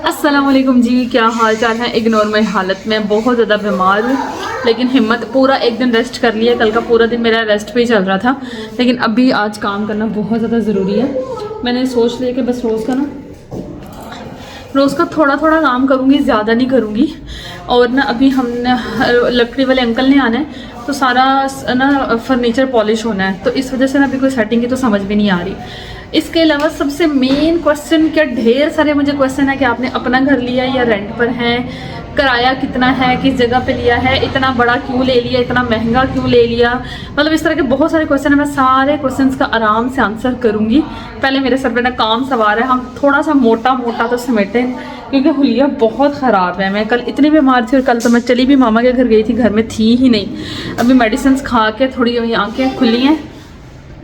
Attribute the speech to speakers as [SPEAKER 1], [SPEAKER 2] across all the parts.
[SPEAKER 1] अस्सलाम वालेकुम जी, क्या हाल चाल है। इग्नोर माई हालत में बहुत ज़्यादा बीमार हूँ, लेकिन हिम्मत पूरा एक दिन रेस्ट कर लिया। कल का पूरा दिन मेरा रेस्ट पे ही चल रहा था, लेकिन अभी आज काम करना बहुत ज़्यादा ज़रूरी है। मैंने सोच लिया कि बस रोज़ का थोड़ा थोड़ा काम करूँगी, ज़्यादा नहीं करूँगी। और ना अभी हमने लकड़ी वाले अंकल ने आना है, तो सारा ना फर्नीचर पॉलिश होना है, तो इस वजह से ना अभी कोई सेटिंग की तो समझ भी नहीं आ रही। इसके अलावा सबसे मेन क्वेश्चन, क्या ढेर सारे मुझे क्वेश्चन है कि आपने अपना घर लिया या रेंट पर है, किराया कितना है, किस जगह पे लिया है, इतना बड़ा क्यों ले लिया, इतना महंगा क्यों ले लिया, मतलब इस तरह के बहुत सारे क्वेश्चन है। मैं सारे क्वेश्चंस का आराम से आंसर करूँगी। पहले मेरे सर पे ना काम सवार है, हम थोड़ा सा मोटा मोटा तो समेटें, क्योंकि हुलिया बहुत ख़राब है। मैं कल इतनी बीमार थी और कल तो मैं चली भी मामा के घर गई थी, घर में थी ही नहीं। अभी मेडिसिन खा के थोड़ी आँखें खुली हैं,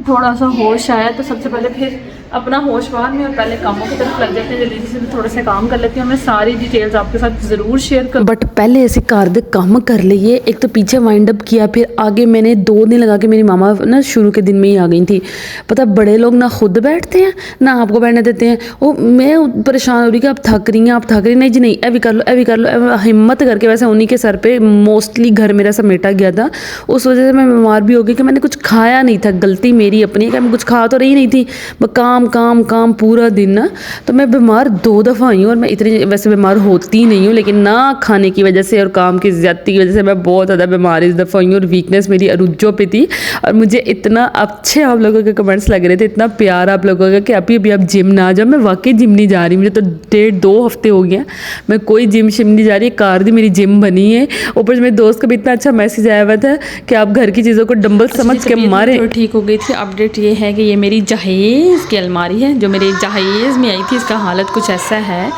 [SPEAKER 1] थोड़ा सा होश आया, तो सबसे पहले फिर अपना होश बाद में और पहले कामों की तरफ लग जाते हैं। जल्दी से थोड़े से काम कर लेती हूँ। मैं सारी डिटेल्स आपके साथ ज़रूर शेयर कर,
[SPEAKER 2] बट पहले ऐसे घर दे काम कर लिए। एक तो पीछे वाइंड अप किया, फिर आगे मैंने 2 दिन लगा के, मेरी मामा ना शुरू के दिन में ही आ गई थी। पता बड़े लोग ना खुद बैठते हैं ना आपको बैठने देते हैं। वो मैं परेशान हो रही कि आप थक रही हैं, आप थक रही, नहीं जी नहीं, भी कर लो, भी कर लो, हिम्मत करके। वैसे उन्हीं के सर पे मोस्टली घर मेरा समेटा गया था, उस वजह से मैं बीमार भी हो गई कि मैंने कुछ खाया नहीं था। गलती मेरी अपनी है कि मैं कुछ खा तो रही नहीं थी, काम काम काम पूरा दिन ना। तो मैं बीमार 2 दफ़ा आई हूँ, और मैं इतनी वैसे बीमार होती नहीं हूँ, लेकिन ना खाने की वजह से और काम की ज़्यादती की वजह से मैं बहुत ज़्यादा बीमार इस दफ़ा हुई हूँ। और वीकनेस मेरी अरुज्जो पे थी। और मुझे इतना अच्छे आप लोगों के कमेंट्स लग रहे थे, इतना प्यार आप लोगों का कि अभी आप जिम ना आ जाओ। मैं वाकई जिम नहीं जा रही, मुझे तो 1.5-2 हफ्ते हो गए हैं मैं कोई जिम शिम नहीं जा रही। कार दी मेरी जिम बनी है। ऊपर से मेरे दोस्त का भी इतना अच्छा मैसेज आया हुआ था कि आप घर की चीज़ों को डंबल समझ के मारे।
[SPEAKER 1] तो ठीक हो गई थी। अपडेट ये है कि ये मेरी जहेज़ की अलमारी है, जो मेरे जहेज़ में आई थी। इसका हालत कुछ ऐसा है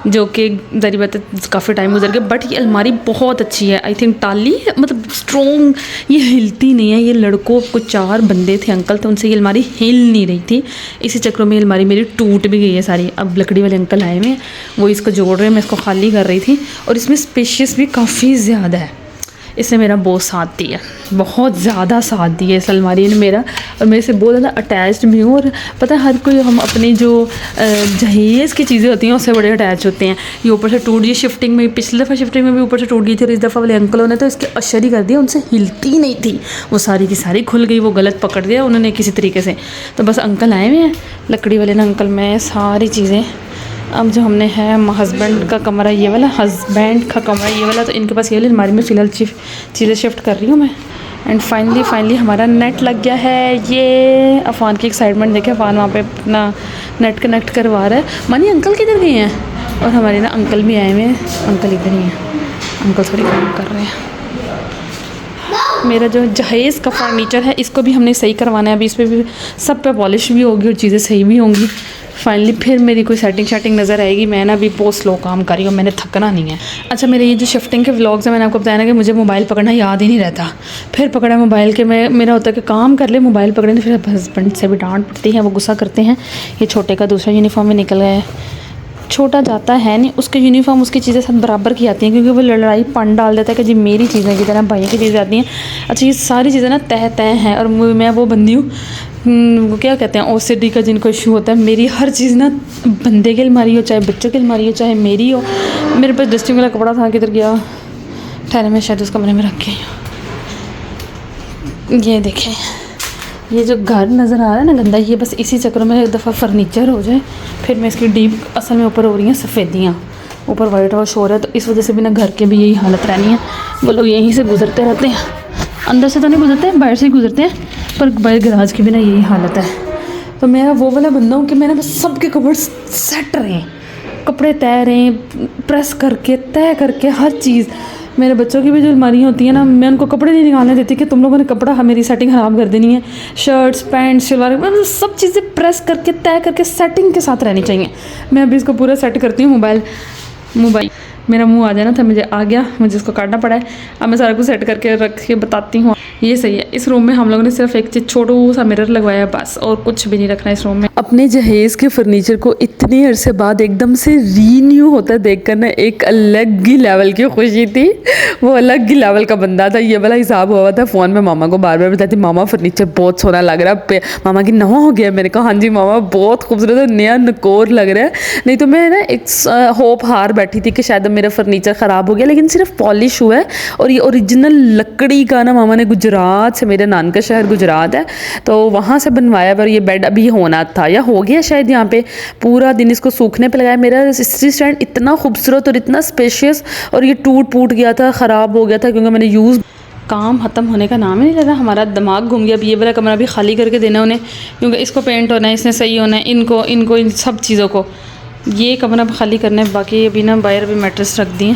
[SPEAKER 1] जो कि ज़री बात काफ़ी टाइम गुजर गया, बट ये अलमारी बहुत अच्छी है। आई थिंक टाली मतलब स्ट्रॉन्ग, ये हिलती नहीं है। ये लड़कों को 4 बंदे थे अंकल, तो उनसे ये अलमारी हिल नहीं रही थी। इसी चक्रों में अलमारी मेरी टूट भी गई है सारी। अब लकड़ी वाले अंकल आए हुए हैं, वो इसको जोड़ रहे हैं, मैं इसको खाली कर रही थी। और इसमें स्पेशियस भी काफ़ी ज़्यादा है। इसने मेरा बहुत साथ दिया, बहुत ज़्यादा साथ दिया इस अलमारी ने मेरा, और मैं इसे बहुत ज़्यादा अटैच्ड भी हूँ। और पता है हर कोई, हम अपनी जो जहेज़ की चीज़ें होती हैं उससे बड़े अटैच होते हैं। ये ऊपर से टूट गई शिफ्टिंग में, पिछली दफ़ा शिफ्टिंग में भी ऊपर से टूट गई थी, और इस दफ़ा वाले अंकलों ने तो इसके अशर ही कर दिया, उनसे हिलती नहीं थी। वो सारी की सारी खुल गई, वो गलत पकड़ दिया उन्होंने किसी तरीके से। तो बस अंकल आए हुए हैं, लकड़ी वाले ना अंकल, मैं सारी चीज़ें अब जो हमने है, हस्बैंड का कमरा ये वाला, हस्बैंड का कमरा ये वाला, तो इनके पास ये वाली अलमारी में फ़िलहाल चीज़ें शिफ्ट कर रही हूँ मैं। एंड फाइनली हमारा नेट लग गया है। ये अफान की एक्साइटमेंट देखे, अफान वहाँ पे अपना नेट कनेक्ट करवा रहा है। मानी अंकल किधर गए हैं? और हमारे ना अंकल भी आए हुए हैं, अंकल इधर ही हैं, अंकल थोड़ी काम कर रहे हैं। मेरा जो जहेज़ का फर्नीचर है, इसको भी हमने सही करवाना है। अभी इस पर भी सब पे पॉलिश भी होगी और चीज़ें सही भी होंगी। फाइनली फिर मेरी कोई सेटिंग नज़र आएगी। मैं ना अभी बहुत स्लो काम कर रही हूँ, मैंने थकना नहीं है। अच्छा, मेरे ये जो शिफ्टिंग के व्लॉग्स हैं, मैंने आपको बताया ना कि मुझे मोबाइल पकड़ना याद ही नहीं रहता। फिर पकड़ा मोबाइल के, मेरा होता है कि काम कर ले, मोबाइल पकड़े, फिर हस्बैंड से भी डांट पड़ती है, वो गुस्सा करते हैं। ये छोटे का दूसरा यूनिफॉर्म में निकल गया है, छोटा जाता है नहीं, उसके यूनिफॉर्म उसकी चीज़ें सब बराबर की आती हैं, क्योंकि वो लड़ाई पन डाल देता है कि जी मेरी चीज़ें की तरह भाई की चीज़ें आती हैं। अच्छा, ये सारी चीज़ें ना तय हैं, और मैं वो बंदी हूँ, वो क्या कहते हैं, OCD का जिनको इशू होता है। मेरी हर चीज़ ना बंदे की अलमारी हो, चाहे बच्चों की अलमारी हो, चाहे मेरी हो। मेरे पास डस्टिंग वाला कपड़ा था, किधर गया, ठहरे मैं शायद उस कमरे में रख गई हूँ। ये देखें, ये जो घर नज़र आ रहा है ना गंदा, ये बस इसी चक्रों में एक दफ़ा फर्नीचर हो जाए, फिर मैं इसकी डीप, असल में ऊपर हो रही हैं सफ़ेदियाँ, ऊपर वाइट वॉश हो रहा है, तो इस वजह से भी ना घर के भी यही हालत रहनी है। वो लोग यहीं से गुजरते रहते हैं, अंदर से तो नहीं गुजरते हैं, बाहर से ही गुजरते हैं, पर बाहर गराज की भी ना यही हालत है। तो मैं वो वाला बंदा हूँ कि मैंने बस सबके कपड़े सेट रहे हैं, कपड़े तय रहे हैं, प्रेस करके तय करके हर चीज़। मेरे बच्चों की भी जो अलमारी होती है ना, मैं उनको कपड़े नहीं निकालने देती कि तुम लोगों ने कपड़ा मेरी सेटिंग ख़राब कर देनी है। शर्ट्स, पैंट, शलवार, मतलब सब चीज़ें प्रेस करके तय करके सेटिंग के साथ रहनी चाहिए। मैं अभी इसको पूरा सेट करती हूँ। मोबाइल मेरा मुंह आ जाना था, मुझे आ गया, मुझे इसको काटना पड़ा है। अब मैं सारा कुछ सेट करके रख के बताती हूँ। ये सही है। इस रूम में हम लोगों ने सिर्फ एक चीज़ छोटू सा मिरर लगवाया है बस, और कुछ भी नहीं रखना इस रूम में।
[SPEAKER 2] अपने जहेज़ के फर्नीचर को इतने अरसे बाद एकदम से रीन्यू होता देख कर ना एक अलग ही लेवल की खुशी थी। वो अलग ही लेवल का बंदा था। ये वाला हिसाब हुआ था फ़ोन में, मामा को बार बार बताती, मामा फर्नीचर बहुत सोना लग रहा है। मामा की नवा हो गया। मैंने कहा हाँ जी मामा बहुत खूबसूरत है, नया नकोर लग रहा है। नहीं तो मैं ना एक होप हार बैठी थी कि शायद मेरा फर्नीचर ख़राब हो गया, लेकिन सिर्फ पॉलिश हुआ है। और ये ओरिजिनल लकड़ी का ना मामा ने गुजरात से, मेरे नान का शहर गुजरात है, तो वहाँ से बनवाया। पर ये बेड अभी होना था या हो गया शायद। यहाँ पे पूरा दिन इसको सूखने पे लगाया। मेरा स्त्री स्टैंड इतना खूबसूरत और इतना स्पेशियस, और ये टूट गया था, ख़राब हो गया था क्योंकि मैंने यूज़।
[SPEAKER 1] काम ख़त्म होने का नाम ही नहीं ले रहा, हमारा दिमाग घूम गया। अब ये वाला कमरा भी खाली करके देना उन्हें, क्योंकि इसको पेंट होना है, इसने सही होना है, इनको इन सब चीज़ों को। ये कमरा खाली करना है। बाकी अभी ना बाहर भी मैट्रेस रख दिए,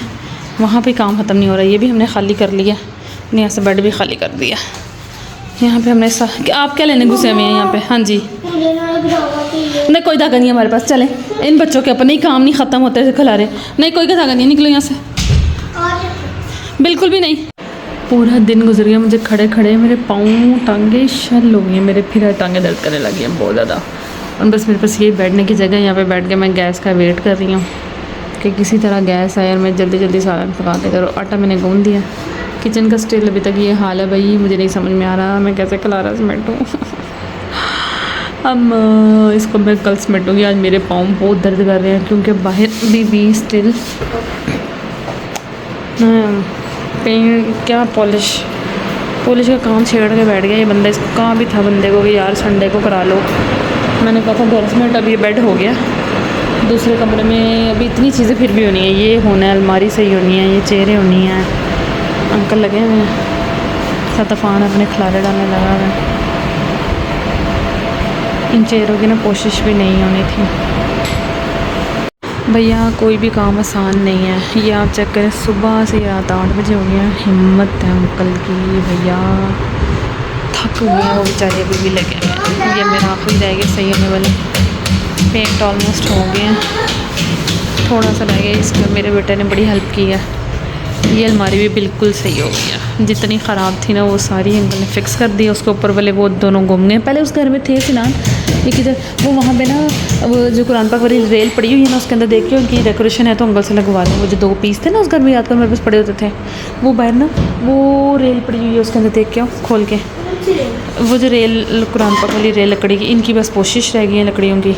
[SPEAKER 1] वहाँ पे काम ख़त्म नहीं हो रहा। ये भी हमने खाली कर लिया, यहाँ से बेड भी खाली कर दिया। यहाँ पे हमने आप क्या लेने घुसे हुए हैं यहाँ पे? हाँ जी, नहीं कोई धागा नहीं है हमारे पास। चले, इन बच्चों के अपने ही काम नहीं ख़त्म होते खिला रहे। नहीं कोई का धागा नहीं, निकलो यहाँ से, बिल्कुल भी नहीं। पूरा दिन गुजर गया मुझे खड़े खड़े, मेरे पाँव टांगे शल हो गई हैं, मेरे फिर टांगे दर्द करने लगी हैं बहुत ज़्यादा। और बस मेरे पास यही बैठने की जगह, यहाँ पे बैठ के मैं गैस का वेट कर रही हूँ कि किसी तरह गैस आए और मैं जल्दी जल्दी सालन पका के करूँ। आटा मैंने गूँध दिया। किचन का स्टिल अभी तक ये हाल है भाई, मुझे नहीं समझ में आ रहा मैं कैसे खलारा समेटूँ। अब इसको मैं कल समेटूँगी। आज मेरे पाँव बहुत दर्द कर रहे हैं क्योंकि बाहर भी स्टिल पेंट क्या पॉलिश का काम छेड़ के बैठ गया ये बंदा। इसको कहाँ भी था बंदे को कि यार संडे को करा लो। मैंने कहा था घर में, अब ये बेड हो गया। दूसरे कमरे में अभी इतनी चीज़ें फिर भी होनी है, ये होना है, अलमारी सही होनी है, ये चेयरें होनी हैं। अंकल लगे हुए हैं, सतफ़ान अपने खिलारे डालने लगा हुआ है। इन चेयरों की ना कोशिश भी नहीं होनी थी। भैया कोई भी काम आसान नहीं है। ये आप चेक करें, सुबह से रात 8 बजे हो गया। हिम्मत है अंकल की, भैया थक गए हैं वो बेचारे, अभी भी लगे हुए हैं। ये मेरा आखिरी रह गया सही होने वाले। पेंट ऑलमोस्ट हो गए हैं, थोड़ा सा रह गया। इसमें मेरे बेटे ने बड़ी हेल्प की है। ये अलमारी भी बिल्कुल सही हो गई है, जितनी ख़राब थी ना वो सारी अंकल ने फिक्स कर दी। उसके ऊपर वाले वो दोनों गुम गए। पहले उस घर में थे सिनान, ये किधर वो वहाँ पे ना वो जो कुरान पाक वाली रेल पड़ी हुई है ना, उसके अंदर देखिए उनकी डेकोरेशन है तो अंकल से लगवा दें। वो जो 2 पीस थे ना उस घर में, याद कर मेरे पास पड़े होते थे, वो बाहर ना वो रेल पड़ी हुई है, उसके अंदर देख के आओ खोल के। वो जो रेल कुरान पाक वाली रेल लकड़ी की, इनकी बस कोशिश रह गई है लकड़ियों की।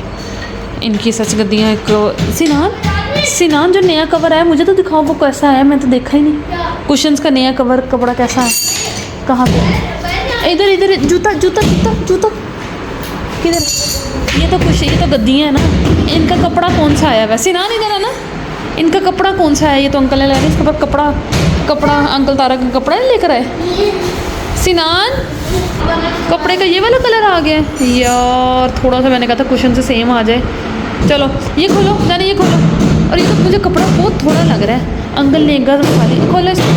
[SPEAKER 1] इनकी सच गद्दियाँ एक सिनान जो नया कवर है मुझे तो दिखाओ वो कैसा है, मैं तो देखा ही नहीं। कुशन्स का नया कपड़ा कैसा है, कहाँ पे? इधर जूता किधर? ये तो गद्दियाँ है ना। इनका कपड़ा कौन सा आया? वैसे सिनान इधर है ना, इनका कपड़ा कौन सा है? ये तो अंकल ने लाया, इसके ऊपर कपड़ा अंकल तारा का कपड़ा नहीं लेकर आए। सिनान कपड़े का ये वाला कलर आ गया यार। थोड़ा सा मैंने कहा था कुशन से सेम आ जाए। चलो ये खोलो, जाने ये खोलो। और ये तो मुझे कपड़ा बहुत थोड़ा लग रहा है। अंकल ने एक गज खाली खोलो इसको।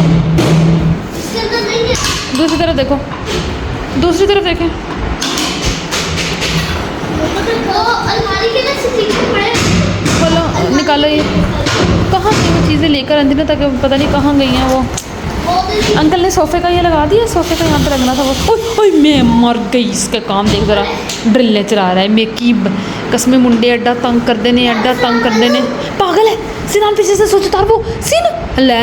[SPEAKER 1] दूसरी तरफ देखो, दूसरी तरफ देखें। खोलो, निकालो ये। कहाँ से वो चीज़ें लेकर आती ना, ताकि पता नहीं कहाँ गई हैं वो। अंकल ने सोफ़े का ये लगा दिया, सोफ़े का यहाँ पे रखना था वो। ओए मैं मर गई, इसका काम देख ज़रा, ड्रिल चला रहा है। मेकी कसमें मुंडे अड्डा तंग कर देने, पागल है। सिनान पीछे से सोच उतार वो सीन ले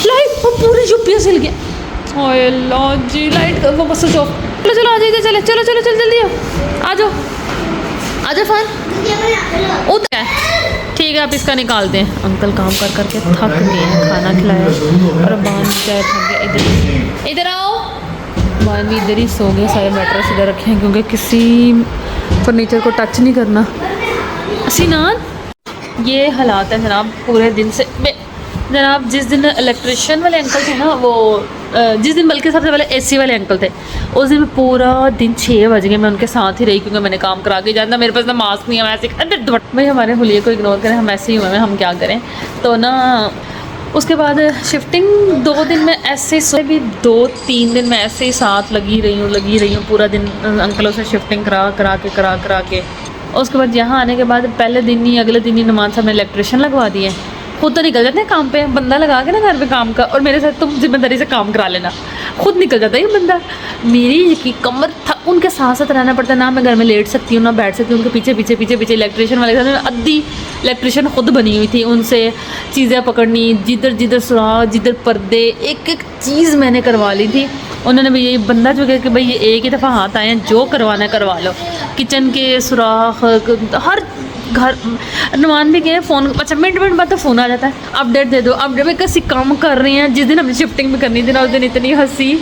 [SPEAKER 1] लाइट वो पूरी यूपीएस हिल गया। ओए अल्लाह जी, लाइट वो बस स्विच ऑफ। चलो आ जाइए, चलो जल्दी आ जाओ फ़ान उधर है। ठीक है, आप इसका निकाल दें। अंकल काम कर करके थक गए हैं, खाना खिलाया और बान चाय थक गया। इधर आओ। बान भी इधर ही सो गए, सारे मैट्रेस इधर रखे हैं क्योंकि किसी फर्नीचर को टच नहीं करना। सिनान ये हालात है जनाब पूरे दिन से। जनाब जिस दिन इलेक्ट्रिशियन वाले अंकल थे ना, वो जिस दिन बल्कि सबसे पहले एसी वाले अंकल थे, उस दिन पूरा दिन 6 बज गए मैं उनके साथ ही रही क्योंकि मैंने काम करा के जाना। मेरे पास ना मास्क नहीं है, मैं ऐसे भाई हमारे हुलिये को इग्नोर करें, हम ऐसे ही हुए हैं, हम क्या करें। तो ना उसके बाद शिफ्टिंग 2 दिन में ऐसे भी 2-3 दिन में ऐसे ही साथ लगी रही हूँ पूरा दिन अंकलों से शिफ्टिंग करा के। उसके बाद यहाँ आने के बाद पहले दिन ही अगले दिन ही नमाज साहब ने इलेक्ट्रिशियन लगवा दिए। खुद तो निकल जाते हैं काम पे, बंदा लगा के ना घर पे काम का, और मेरे साथ तुम जिम्मेदारी से काम करा लेना, खुद निकल जाता है ये बंदा। मेरी यकीन कमर उनके साथ साथ रहना पड़ता है ना, मैं घर में लेट सकती हूँ ना बैठ सकती हूँ, उनके पीछे पीछे पीछे पीछे इलेक्ट्रिशियन वाले के साथ अद्धी इलेक्ट्रिशियन खुद बनी हुई थी, उनसे चीज़ें पकड़नी, जिधर जिधर सुराख, जिधर पर्दे, एक एक चीज़ मैंने करवा ली थी। उन्होंने भी ये बंदा जो कि भाई ये एक ही दफ़ा हाथ आए हैं, जो करवाना है करवा लो, किचन के सुराख, हर घर। नुमान भी गए फ़ोन, अच्छा मिनट मिनट बाद तो फ़ोन आ जाता है, अपडेट दे दो, अपडेट में कैसी काम कर रही हैं। जिस दिन हमने शिफ्टिंग भी करनी थी ना, उस दिन इतनी हंसी,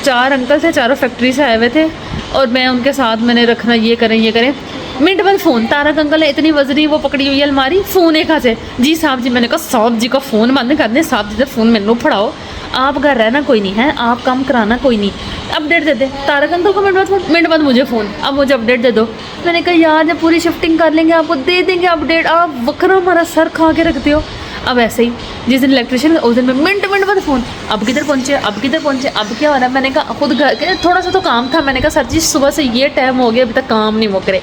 [SPEAKER 1] 4 अंकल थे, चारों फैक्ट्री से आए हुए थे, और मैं उनके साथ मैंने रखना, ये करें। मिनट बाद फ़ोन, तारक अंकल है, इतनी वजनी वो पकड़ी हुई है अलमारी, फ़ोन एक हाथ से, जी साहब जी। मैंने कहा साहब जी का फ़ोन बंद कर दें, साहब जी का फ़ोन मैनू फड़ाओ, आप घर रहना कोई नहीं है, आप काम कराना कोई नहीं, अपडेट दे दे। तारक अंकल को मिनट बाद मुझे फ़ोन, अब मुझे अपडेट दे दो। मैंने कहा यार जब पूरी शिफ्टिंग कर लेंगे आपको दे देंगे अपडेट, आप वक्रा हमारा सर खा के रखते हो। अब ऐसे ही जिस दिन इलेक्ट्रिशियन, उस दिन में मिनट बाद फ़ोन, अब किधर पहुँचे, अब किधर पहुँचे, अब क्या हो रहा है। मैंने कहा खुद घर के थोड़ा सा तो काम था, मैंने कहा सर जी सुबह से ये टाइम हो गया अभी तक काम नहीं मुक रहे।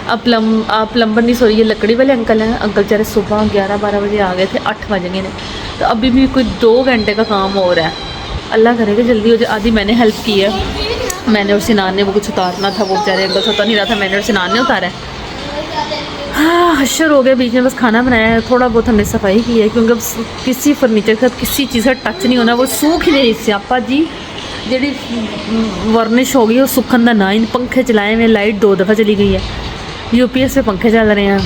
[SPEAKER 1] अब प्लम्बर नहीं, सॉरी ये लकड़ी वाले अंकल हैं, अंकल बेचारे सुबह 11-12 बजे आ गए थे, 8 बज गए ने, तो अभी भी कोई 2 घंटे का काम हो रहा है। अल्लाह करेगा जल्दी हो जाए। आधी मैंने हेल्प की है, मैंने और सिनान ने वो कुछ उतारना था, वो बेचारे अंकल से उतर नहीं रहा था, मैंने और सिनान ने उतारा है। हाँ हशर हो गया बीच में, बस खाना बनाया है, थोड़ा बहुत हमने सफाई की है, क्योंकि अब किसी फर्नीचर के साथ किसी चीज़ का टच नहीं होना, वो सूख ही नहीं स्यापा जी। जी वर्निश हो गई वो सुखन का ना ही, पंखे चलाए हुए, लाइट 2 दफ़ा चली गई है, यूपीएस पे पंखे चल रहे हैं,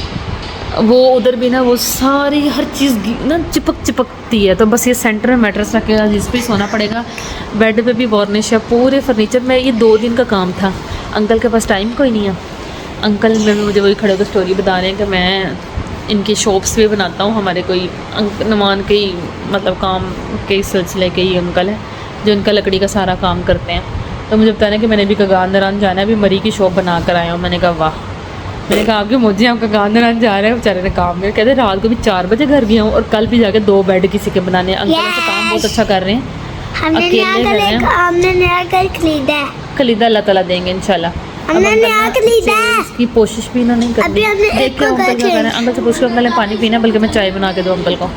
[SPEAKER 1] वो उधर भी ना वो सारी हर चीज़ ना चिपकती है। तो बस ये सेंटर में मैट्रेस रखेगा, जिस पे सोना पड़ेगा, बेड पे भी वार्निश है, पूरे फर्नीचर में। ये 2 दिन का काम था। अंकल के पास टाइम कोई नहीं है, अंकल में मुझे वही खड़े होकर स्टोरी बता रहे हैं कि मैं इनकी शॉप्स पे बनाता हूँ, हमारे कोई नुमान के ही मतलब काम के सिलसिले के ही अंकल हैं जो इनका लकड़ी का सारा काम करते हैं। तो मुझे बताया कि मैंने भी कगानदरान जाना है, अभी मरी की शॉप बना कर आया हूँ। मैंने कहा वाह, मैंने कहा आपके मुझे आपका कगानदरान जा रहे हैं, बेचारे ने काम में कहते रात को भी 4 बजे घर गया हूँ, और कल भी जाके 2 बेड किसी के बनाने। अंकल से काम बहुत अच्छा कर रहे हैं, अकेले रह रहे हैं।
[SPEAKER 3] हमने नया घर खरीदा है,
[SPEAKER 1] खरीदा अल्लाह ताला देंगे इंशाल्लाह।
[SPEAKER 3] हमने नया खरीदा है,
[SPEAKER 1] इसकी कोशिश भी इन्होंने नहीं
[SPEAKER 3] अभी
[SPEAKER 1] करनी।
[SPEAKER 3] हमने
[SPEAKER 1] देखते हैं अंकल क्या कर रहे हैं। अंकल से पूछ के अंकल ने पानी पीना, बल्कि मैं चाय बना के दूँ अंकल को।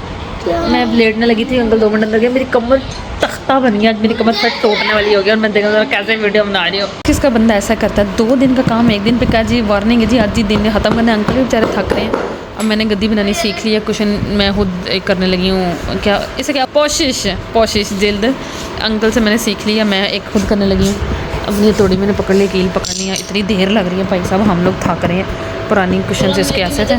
[SPEAKER 1] मैं लेटने लगी थी, अंकल 2 मिनट अंदर गया, मेरी कमर तख्ता बन गया, आज मेरी कमर फट टूटने वाली हो गई, और मैं देखा जरा कैसे वीडियो बना रही हूँ। किसका बंदा ऐसा करता है, 2 दिन का काम 1 दिन पे क्या जी, वार्निंग है जी, आज ही दिन ख़त्म करने। अंकल भी बेचारे थक रहे हैं। अब मैंने गद्दी बनानी सीख ली है, कुशन मैं खुद करने लगी हूँ, क्या इसे क्या पोशिश जल्द अंकल से मैंने सीख लिया, मैं एक खुद करने लगी हूँ। अब ये थोड़ी मैंने पकड़ ली, कील पकड़नी है, इतनी देर लग रही है भाई साहब, हम लोग थक रहे हैं। पुरानी कुशन से इसके ऐसे थे,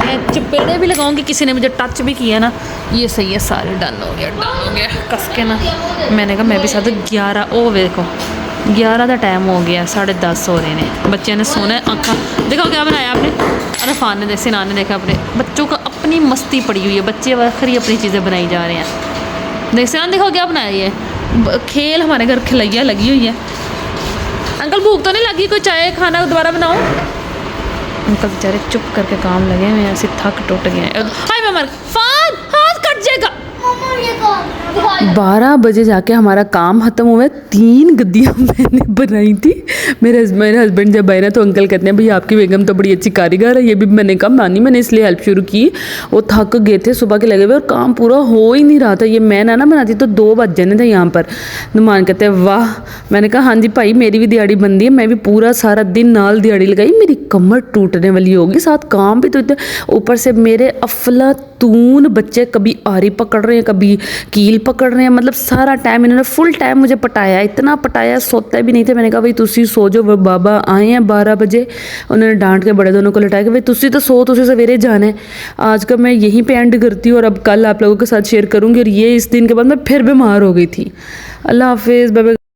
[SPEAKER 1] मैं चपेड़े भी लगाऊंगी, किसी ने मुझे टच भी किया ना, ये सही है, सारे डन हो गया कस के ना। मैंने कहा मैं भी साथ 11 ओ देखो 11 का टाइम हो गया, 10:30 हो रहे हैं, बच्चे ने सोना है। आँखा देखो क्या बनाया आपने, अरफान ने सिनान ने देखा, अपने बच्चों का अपनी मस्ती पड़ी हुई है, बच्चे वखरी अपनी चीज़ें बनाई जा रहे हैं। देख सिनान देखो क्या बनाया, ये खेल हमारे घर खिलैया लगी हुई है। अंकल भूख तो नहीं लगी, कोई चाय खाना दोबारा बनाओ। अंकल बेचारे चुप करके काम लगे हुए हैं, ऐसे थक टूट गए हैं। हाय मैं मर फान हाथ कट जाएगा।
[SPEAKER 2] 12 बजे जाके हमारा काम ख़त्म हुआ है। 3 गद्दियाँ मैंने बनाई थी। मेरे हस्बैंड जब आए ना तो अंकल कहते हैं भैया आपकी बेगम तो बड़ी अच्छी कारीगर है। ये भी मैंने कहा मानी, मैंने इसलिए हेल्प शुरू की। वो थक गए थे सुबह के लगे हुए और काम पूरा हो ही नहीं रहा था। ये मैं ना बनाती तो 2 बज जाने थे यहाँ पर। नुमान कहते हैं वाह। मैंने कहा हाँ जी भाई मेरी भी दिहाड़ी बनती है, मैं भी पूरा सारा दिन नाल दिहाड़ी लगाई। मेरी कमर टूटने वाली होगी, साथ काम भी तो इतने, ऊपर से मेरे अफलातून बच्चे कभी आरी पकड़ रहे हैं कभी कील पकड़ रहे हैं। मतलब सारा टाइम इन्होंने फुल टाइम मुझे पटाया, इतना पटाया सोते भी नहीं थे। मैंने कहा भाई तुसी सो जाओ, बाबा आए हैं 12 बजे। उन्होंने डांट के बड़े दोनों को लटाया कि भाई तुसी तो सो, तुसी सवेरे जाना है। आज का मैं यहीं पे एंड करती हूँ और अब कल आप लोगों के साथ शेयर करूँगी। और ये इस दिन के बाद मैं फिर बीमार हो गई थी। अल्लाह हाफिज़, बाय बाय।